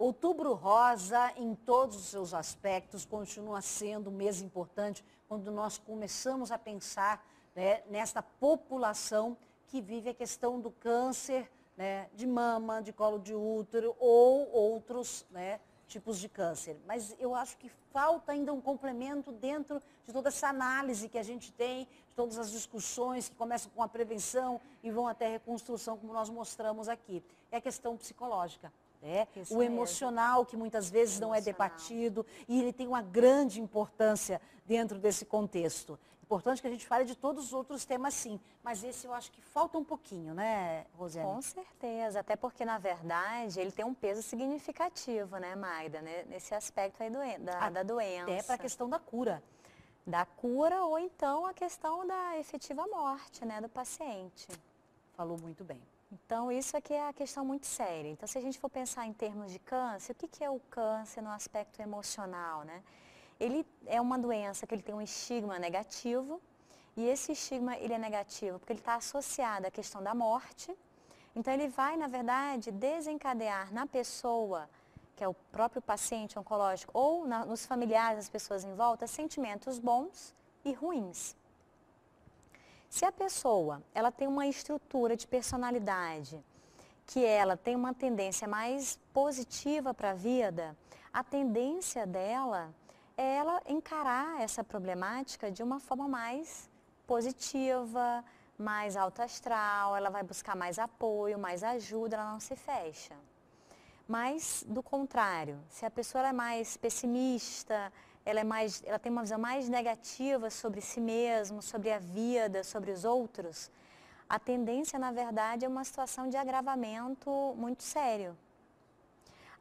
Outubro Rosa, em todos os seus aspectos, continua sendo um mês importante quando nós começamos a pensar, né, nesta população que vive a questão do câncer, né, de mama, de colo de útero ou outros, né, tipos de câncer. Mas eu acho que falta ainda um complemento dentro de toda essa análise que a gente tem, de todas as discussões que começam com a prevenção e vão até a reconstrução, como nós mostramos aqui. É a questão psicológica. O emocional, que muitas vezes não é debatido, e ele tem uma grande importância dentro desse contexto. Importante que a gente fale de todos os outros temas, sim, mas esse eu acho que falta um pouquinho, né, Rosiane? Com certeza, até porque, na verdade, ele tem um peso significativo, né, Magda, né, nesse aspecto aí da doença. Até para a questão da cura. Da cura ou então a questão da efetiva morte, né, do paciente. Falou muito bem. Então, isso aqui é a questão muito séria. Então, se a gente for pensar em termos de câncer, o que é o câncer no aspecto emocional, né? Ele é uma doença que ele tem um estigma negativo, e esse estigma ele é negativo porque ele está associado à questão da morte. Então, ele vai, na verdade, desencadear na pessoa, que é o próprio paciente oncológico, ou nos familiares, das pessoas em volta, sentimentos bons e ruins. Se a pessoa ela tem uma estrutura de personalidade, que ela tem uma tendência mais positiva para a vida, a tendência dela é ela encarar essa problemática de uma forma mais positiva, mais alto astral, ela vai buscar mais apoio, mais ajuda, ela não se fecha. Mas, do contrário, se a pessoa é mais pessimista, ela tem uma visão mais negativa sobre si mesma, sobre a vida, sobre os outros, a tendência, na verdade, é uma situação de agravamento muito sério.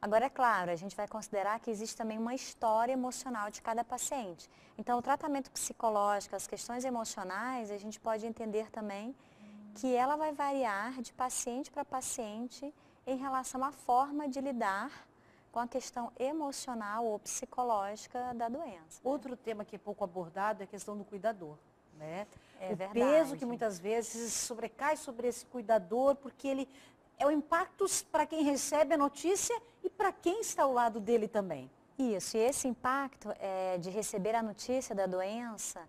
Agora, é claro, a gente vai considerar que existe também uma história emocional de cada paciente. Então, o tratamento psicológico, as questões emocionais, a gente pode entender também que ela vai variar de paciente para paciente em relação à forma de lidar com a questão emocional ou psicológica da doença. Outro tema que é pouco abordado é a questão do cuidador, né? É verdade. Peso que muitas vezes sobrecai sobre esse cuidador, porque ele é o impacto para quem recebe a notícia e para quem está ao lado dele também. Isso, e esse impacto de receber a notícia da doença,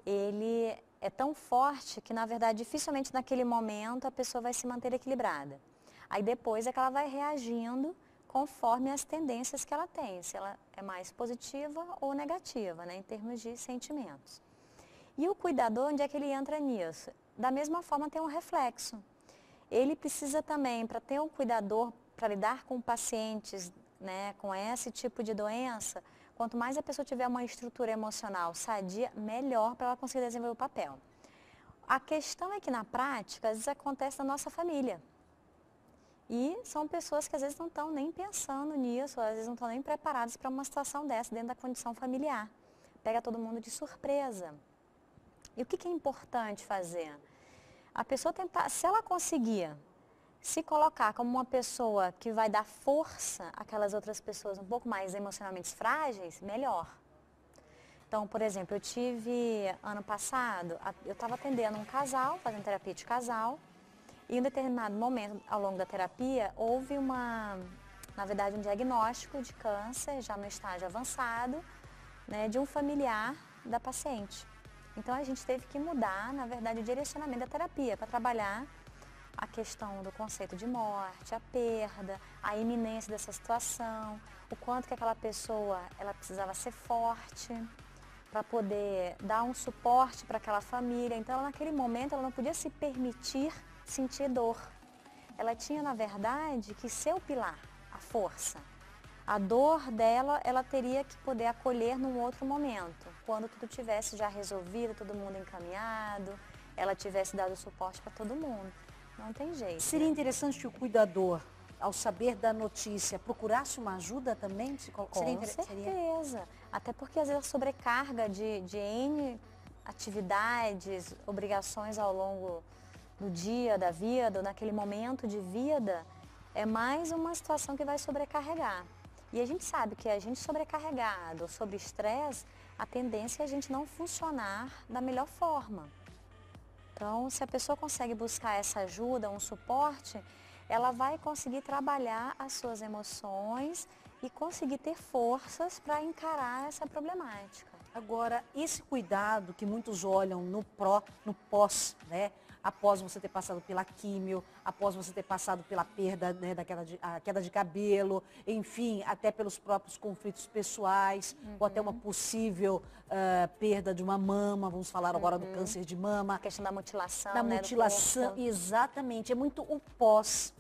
ele é tão forte que, na verdade, dificilmente naquele momento a pessoa vai se manter equilibrada. Aí depois é que ela vai reagindo conforme as tendências que ela tem, se ela é mais positiva ou negativa, né, em termos de sentimentos. E o cuidador, onde é que ele entra nisso? Da mesma forma tem um reflexo. Ele precisa também, para ter um cuidador, para lidar com pacientes, né, com esse tipo de doença, quanto mais a pessoa tiver uma estrutura emocional sadia, melhor para ela conseguir desenvolver o papel. A questão é que na prática, às vezes acontece na nossa família. E são pessoas que às vezes não estão nem pensando nisso, às vezes não estão nem preparadas para uma situação dessa dentro da condição familiar. Pega todo mundo de surpresa. E o que é importante fazer? A pessoa tentar, se ela conseguir se colocar como uma pessoa que vai dar força àquelas outras pessoas um pouco mais emocionalmente frágeis, melhor. Então, por exemplo, eu tive ano passado, eu estava atendendo um casal, fazendo terapia de casal, e em um determinado momento, ao longo da terapia, houve na verdade, um diagnóstico de câncer, já no estágio avançado, né, de um familiar da paciente. Então, a gente teve que mudar, na verdade, o direcionamento da terapia para trabalhar a questão do conceito de morte, a perda, a iminência dessa situação, o quanto que aquela pessoa ela precisava ser forte para poder dar um suporte para aquela família. Então, ela, naquele momento, ela não podia se permitir sentir dor. Ela tinha, na verdade, que ser o pilar, a força. A dor dela, ela teria que poder acolher num outro momento, quando tudo tivesse já resolvido, todo mundo encaminhado, ela tivesse dado suporte para todo mundo. Não tem jeito. Seria interessante que o cuidador, ao saber da notícia, procurasse uma ajuda também? Com certeza. Até porque às vezes a sobrecarga de N atividades, obrigações ao longo do dia, da vida, naquele momento de vida, é mais uma situação que vai sobrecarregar. E a gente sabe que a gente sobrecarregado, sob estresse, a tendência é a gente não funcionar da melhor forma. Então, se a pessoa consegue buscar essa ajuda, um suporte, ela vai conseguir trabalhar as suas emoções e conseguir ter forças para encarar essa problemática. Agora, esse cuidado que muitos olham no pós, né? Após você ter passado pela químio, após você ter passado pela perda, né, a queda de cabelo, enfim, até pelos próprios conflitos pessoais, ou até uma possível perda de uma mama, vamos falar agora do câncer de mama. A questão da mutilação, Da né, mutilação, exatamente, é muito o pós.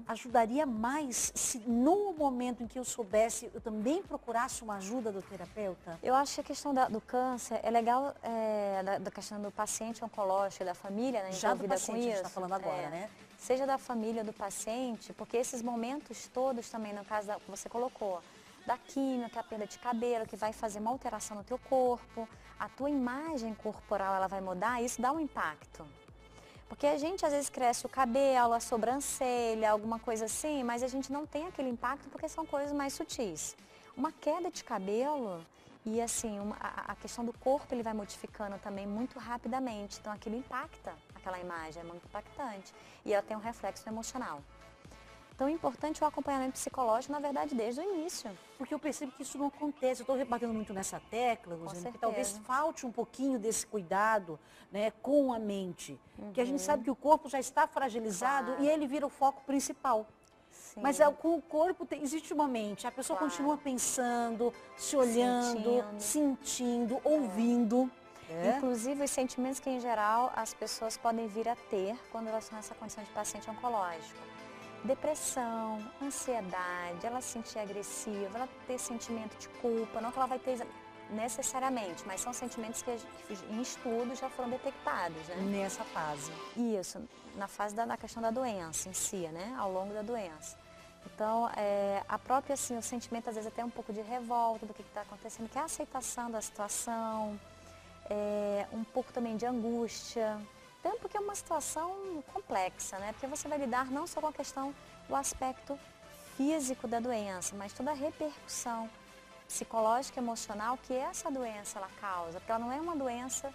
Ajudaria mais se no momento em que eu soubesse, eu também procurasse uma ajuda do terapeuta? Eu acho que a questão do câncer é legal, da questão do paciente oncológico, da família, né, Já do envolvida paciente com a gente isso. está falando agora, né? Seja da família do paciente, porque esses momentos todos também, no caso que você colocou, da quimio, que é a perda de cabelo, que vai fazer uma alteração no teu corpo, a tua imagem corporal ela vai mudar, isso dá um impacto. Porque a gente às vezes cresce o cabelo, a sobrancelha, alguma coisa assim, mas a gente não tem aquele impacto porque são coisas mais sutis. Uma queda de cabelo e assim, a questão do corpo ele vai modificando também muito rapidamente, então aquilo impacta aquela imagem, é muito impactante e ela tem um reflexo emocional. Então é importante o acompanhamento psicológico, na verdade, desde o início. Porque eu percebo que isso não acontece. Eu estou batendo muito nessa tecla, Rosane, que talvez falte um pouquinho desse cuidado, né, com a mente. Que a gente sabe que o corpo já está fragilizado e ele vira o foco principal. Sim. Mas com o corpo existe uma mente. A pessoa continua pensando, se olhando, sentindo ouvindo. Inclusive os sentimentos que, em geral, as pessoas podem vir a ter quando elas estão nessa condição de paciente oncológico. Depressão, ansiedade, ela se sentir agressiva, ela ter sentimento de culpa, não que ela vai ter necessariamente, mas são sentimentos que em estudos já foram detectados, né? Nessa fase. Isso, na fase da questão da doença em si, né? Ao longo da doença. Então, a própria, assim, o sentimento às vezes até um pouco de revolta do que está acontecendo, que é a aceitação da situação, um pouco também de angústia. Então, porque é uma situação complexa, né? Porque você vai lidar não só com a questão do aspecto físico da doença, mas toda a repercussão psicológica e emocional que essa doença ela causa, porque ela não é uma doença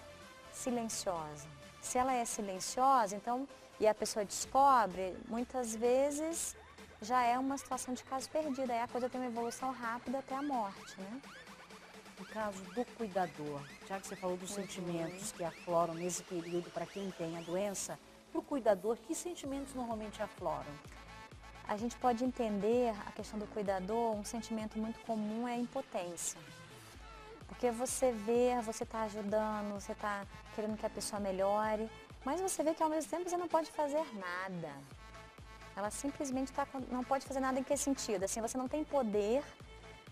silenciosa. Se ela é silenciosa, então, e a pessoa descobre, muitas vezes já é uma situação de caso perdido, aí a coisa tem uma evolução rápida até a morte, né? No caso do cuidador, já que você falou dos sentimentos que afloram nesse período para quem tem a doença, para o cuidador, que sentimentos normalmente afloram? A gente pode entender a questão do cuidador, um sentimento muito comum é a impotência. Porque você vê, você está ajudando, você está querendo que a pessoa melhore, mas você vê que ao mesmo tempo você não pode fazer nada. Ela simplesmente não pode fazer nada em que sentido? Assim, você não tem poder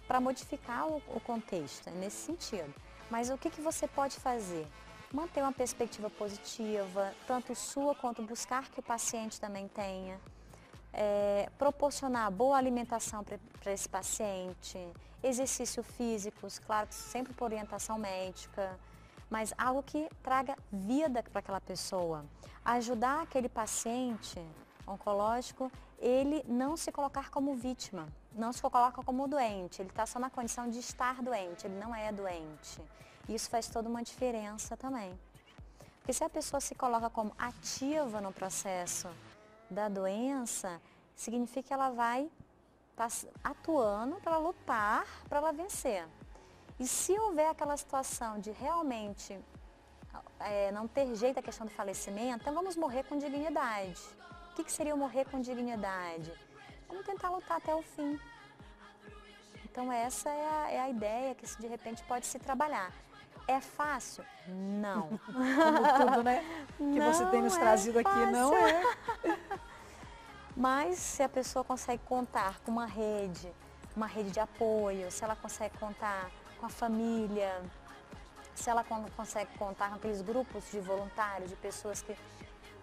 para modificar o contexto, é nesse sentido. Mas o que você pode fazer? Manter uma perspectiva positiva, tanto sua quanto buscar que o paciente também tenha. Proporcionar boa alimentação para esse paciente, exercícios físicos, claro, sempre por orientação médica, mas algo que traga vida para aquela pessoa. Ajudar aquele paciente oncológico, ele não se colocar como vítima, não se coloca como doente, ele está só na condição de estar doente, ele não é doente. Isso faz toda uma diferença também. Porque se a pessoa se coloca como ativa no processo da doença, significa que ela vai estar atuando para lutar, para ela vencer. E se houver aquela situação de realmente não ter jeito a questão do falecimento, então vamos morrer com dignidade. O que seria o morrer com dignidade? Vamos tentar lutar até o fim. Então essa é a ideia que de repente pode se trabalhar. É fácil? Não. Como tudo, né? Que você tem nos trazido aqui, não é? Mas se a pessoa consegue contar com uma rede de apoio, se ela consegue contar com a família, se ela consegue contar com aqueles grupos de voluntários, de pessoas que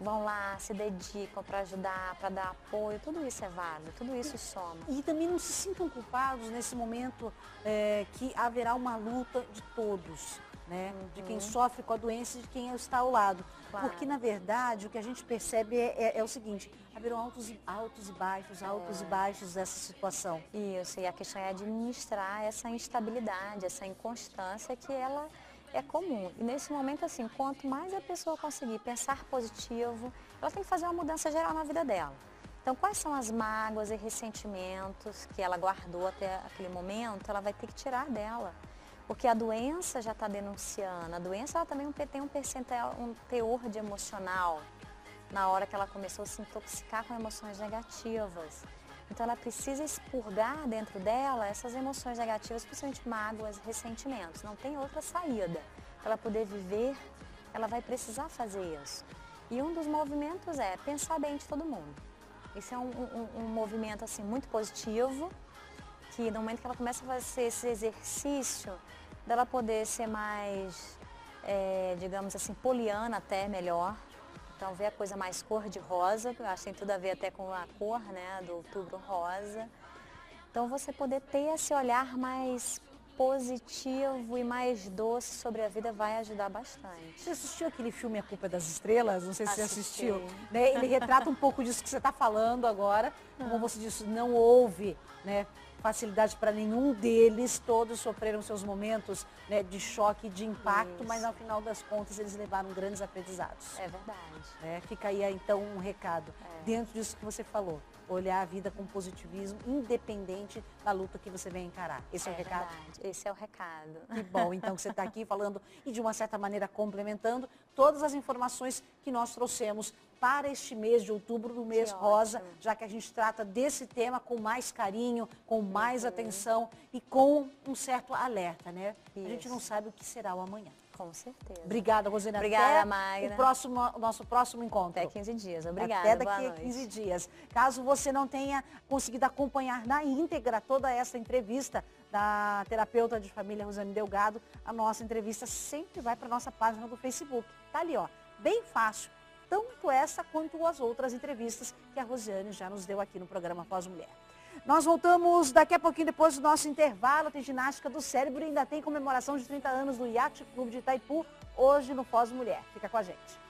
vão lá, se dedicam para ajudar, para dar apoio, tudo isso é válido, tudo isso soma. E também não se sintam culpados nesse momento que haverá uma luta de todos, né? De quem sofre com a doença e de quem está ao lado. Claro. Porque, na verdade, o que a gente percebe é o seguinte, haverão altos e baixos dessa situação. Isso, e a questão é administrar essa instabilidade, essa inconstância que ela é comum. E nesse momento, assim, quanto mais a pessoa conseguir pensar positivo, ela tem que fazer uma mudança geral na vida dela. Então, quais são as mágoas e ressentimentos que ela guardou até aquele momento? Ela vai ter que tirar dela. Porque a doença já está denunciando. A doença ela também tem um percentual, um teor de emocional na hora que ela começou a se intoxicar com emoções negativas. Então, ela precisa expurgar dentro dela essas emoções negativas, principalmente mágoas, ressentimentos. Não tem outra saída. Para ela poder viver, ela vai precisar fazer isso. E um dos movimentos é pensar bem de todo mundo. Esse é um movimento assim, muito positivo, que no momento que ela começa a fazer esse exercício, dela poder ser mais, digamos assim, poliana até melhor. Então, ver a coisa mais cor-de-rosa, eu acho que tem tudo a ver até com a cor, né, do Outubro Rosa. Então, você poder ter esse olhar mais positivo e mais doce sobre a vida vai ajudar bastante. Você assistiu aquele filme A Culpa é das Estrelas? Não sei se você Assisti. assistiu. Né? Ele retrata um pouco disso que você está falando agora. Como você disse, não houve, né, facilidade para nenhum deles. Todos sofreram seus momentos, né, de choque, de impacto, mas ao final das contas eles levaram grandes aprendizados. É verdade. Fica aí então um recado. Dentro disso que você falou. Olhar a vida com positivismo, independente da luta que você vem encarar. Esse é o recado? Verdade. Esse é o recado. Que bom, então, que você está aqui falando e de uma certa maneira complementando todas as informações que nós trouxemos para este mês de outubro, do mês rosa, já que a gente trata desse tema com mais carinho, com mais atenção e com um certo alerta, né? Isso. A gente não sabe o que será o amanhã. Com certeza. Obrigada, Rosane. Obrigada, até Magda. o nosso próximo encontro. Até 15 dias. Obrigada. Até daqui a 15 dias. Caso você não tenha conseguido acompanhar na íntegra toda essa entrevista da terapeuta de família Rosane Delgado, a nossa entrevista sempre vai para a nossa página do Facebook. Tá ali, ó, bem fácil. Tanto essa quanto as outras entrevistas que a Rosiane já nos deu aqui no programa Pós Mulher. Nós voltamos daqui a pouquinho, depois do nosso intervalo. Tem ginástica do cérebro e ainda tem comemoração de 30 anos do Yacht Clube de Itaipu, hoje no Pós Mulher. Fica com a gente.